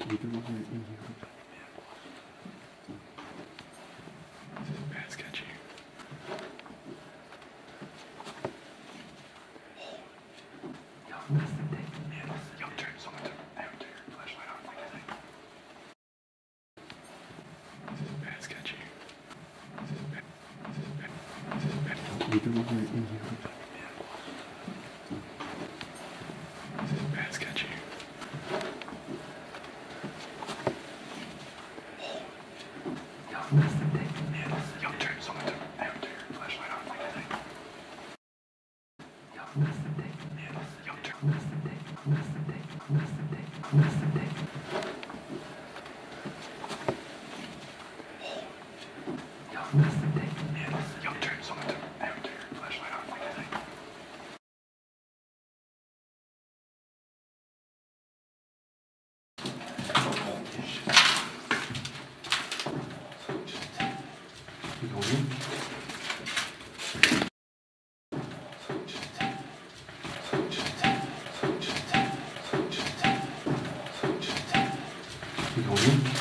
一个都会运气很差。This is bad sketchy. Yo, turn someone turn your flashlight on. This is bad sketchy. This is bad. This is bad. 一个都会运气很差。This is bad sketchy. Yo, turn someone turn your flashlight on. Yo, turn. Yo, turn someone turn your flashlight on. 이거는